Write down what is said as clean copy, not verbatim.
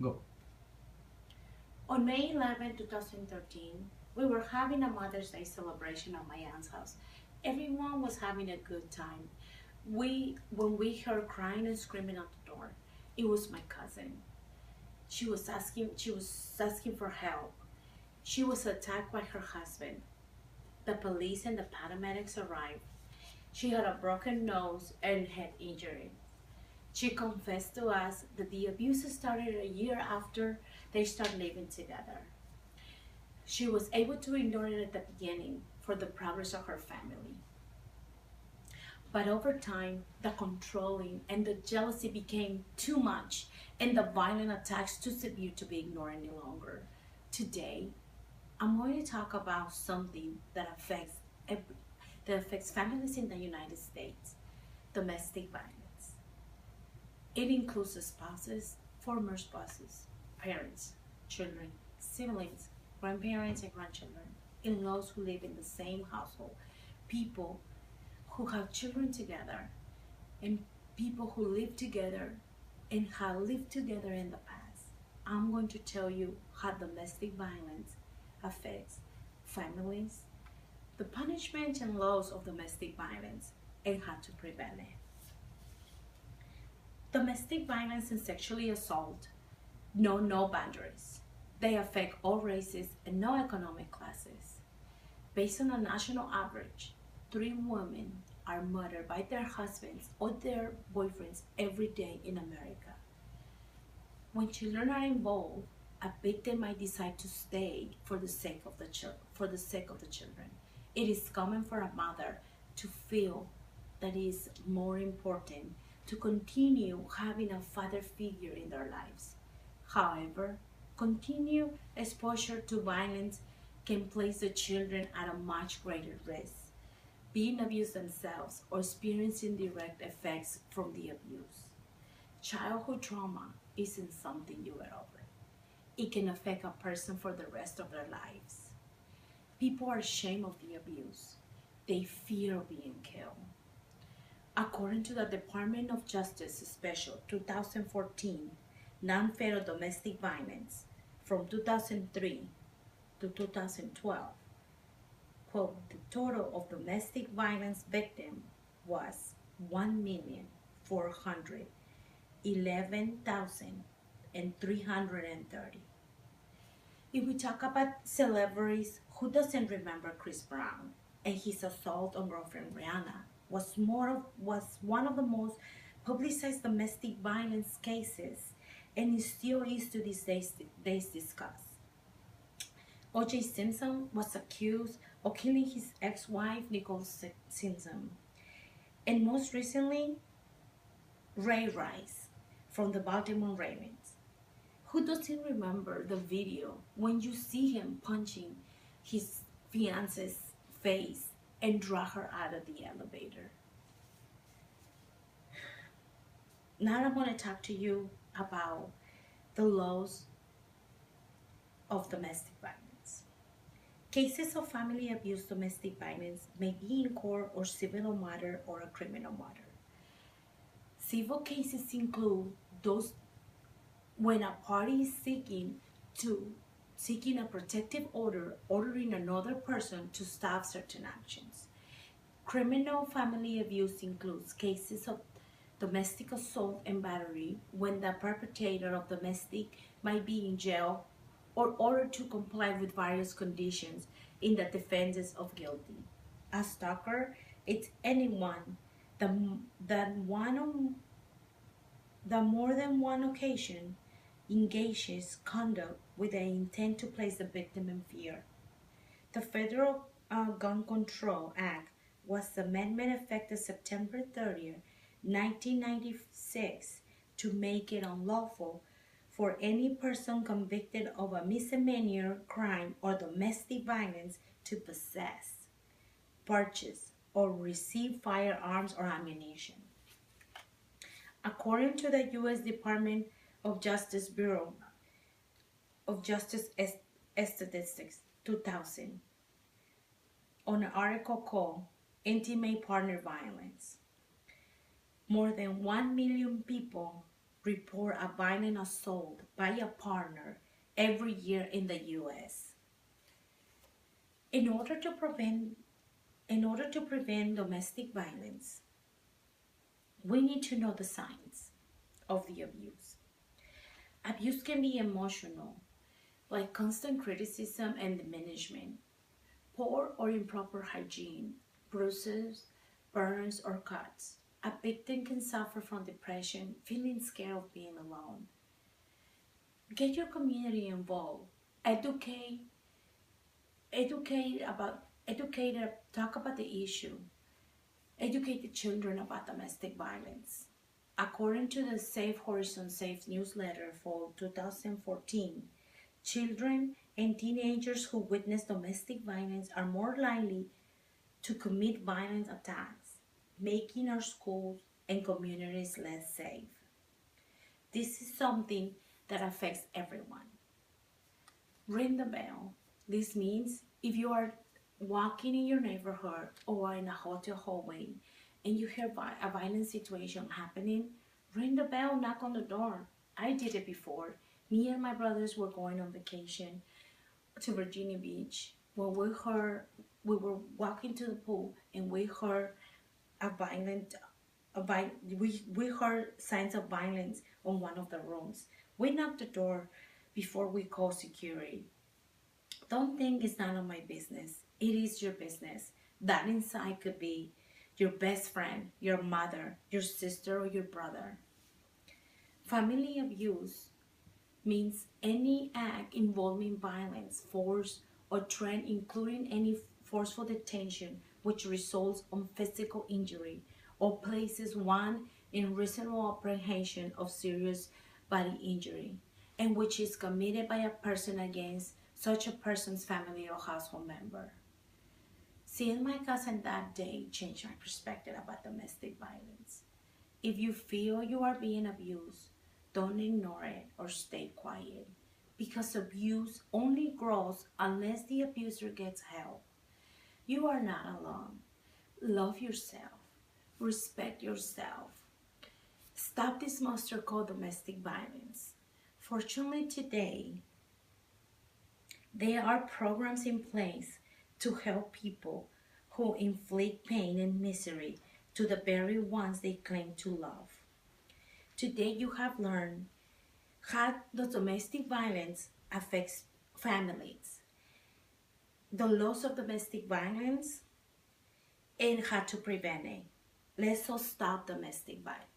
Go. On May 11, 2013, we were having a Mother's Day celebration at my aunt's house. Everyone was having a good time. When we heard crying and screaming at the door, it was my cousin. She was asking for help. She was attacked by her husband. The police and the paramedics arrived. She had a broken nose and head injury. She confessed to us that the abuse started a year after they started living together. She was able to ignore it at the beginning for the progress of her family. But over time, the controlling and the jealousy became too much, and the violent attacks too severe to be ignored any longer. Today, I'm going to talk about something that affects families in the United States: domestic violence. It includes spouses, former spouses, parents, children, siblings, grandparents and grandchildren, in-laws who live in the same household, people who have children together, and people who live together and have lived together in the past. I'm going to tell you how domestic violence affects families, the punishment and laws of domestic violence, and how to prevent it. Domestic violence and sexually assault know no boundaries. They affect all races and no economic classes. Based on a national average, 3 women are murdered by their husbands or their boyfriends every day in America. When children are involved, a victim might decide to stay for the sake of the children. It is common for a mother to feel that it is more important to continue having a father figure in their lives. However, continued exposure to violence can place the children at a much greater risk, being abused themselves or experiencing direct effects from the abuse. Childhood trauma isn't something you get over. It can affect a person for the rest of their lives. People are ashamed of the abuse. They fear being killed. According to the Department of Justice Special 2014 Non-Fatal Domestic Violence from 2003 to 2012, quote, the total of domestic violence victims was 1,411,330. If we talk about celebrities, who doesn't remember Chris Brown and his assault on girlfriend Rihanna was one of the most publicized domestic violence cases, and it still is to this days discussed. O.J. Simpson was accused of killing his ex-wife Nicole Simpson, and most recently, Ray Rice from the Baltimore Ravens. Who doesn't remember the video when you see him punching his fiance's face and drag her out of the elevator? Now I'm going to talk to you about the laws of domestic violence. Cases of family abuse, domestic violence may be in court or civil matter or a criminal matter. Civil cases include those when a party is seeking a protective order, ordering another person to stop certain actions. Criminal family abuse includes cases of domestic assault and battery when the perpetrator of domestic might be in jail or ordered to comply with various conditions in the defense of guilty. A stalker is anyone that, that more than one occasion engages conduct with the intent to place the victim in fear. The Federal Gun Control Act was amendment effective September 30th, 1996 to make it unlawful for any person convicted of a misdemeanor crime or domestic violence to possess, purchase, or receive firearms or ammunition. According to the U.S. Department of Justice Bureau of Justice Statistics 2000, on an article called Intimate Partner Violence, more than 1 million people report a violent assault by a partner every year in the US. In order to prevent domestic violence, we need to know the signs of the abuse. Abuse can be emotional, like constant criticism and diminishment, poor or improper hygiene, bruises, burns, or cuts. A victim can suffer from depression, feeling scared of being alone. Get your community involved. Educate, talk about the issue. Educate the children about domestic violence. According to the Safe Horizon Safe newsletter for 2014, children and teenagers who witness domestic violence are more likely to commit violent attacks, making our schools and communities less safe. This is something that affects everyone. Ring the bell. This means if you are walking in your neighborhood or in a hotel hallway and you hear a violent situation happening, ring the bell, knock on the door. I did it before. Me and my brothers were going on vacation to Virginia Beach when we were walking to the pool and we heard we heard signs of violence on one of the rooms. We knocked the door before we called security. Don't think it's none of my business. It is your business. That inside could be your best friend, your mother, your sister, or your brother. Family abuse means any act involving violence, force, or threat, including any forceful detention which results in physical injury or places one in reasonable apprehension of serious body injury, and which is committed by a person against such a person's family or household member. Seeing my cousin that day changed my perspective about domestic violence. If you feel you are being abused, don't ignore it or stay quiet, because abuse only grows unless the abuser gets help. You are not alone. Love yourself. Respect yourself. Stop this monster called domestic violence. Fortunately today, there are programs in place to help people who inflict pain and misery to the very ones they claim to love. Today you have learned how the domestic violence affects families, the loss of domestic violence, and how to prevent it. Let's all stop domestic violence.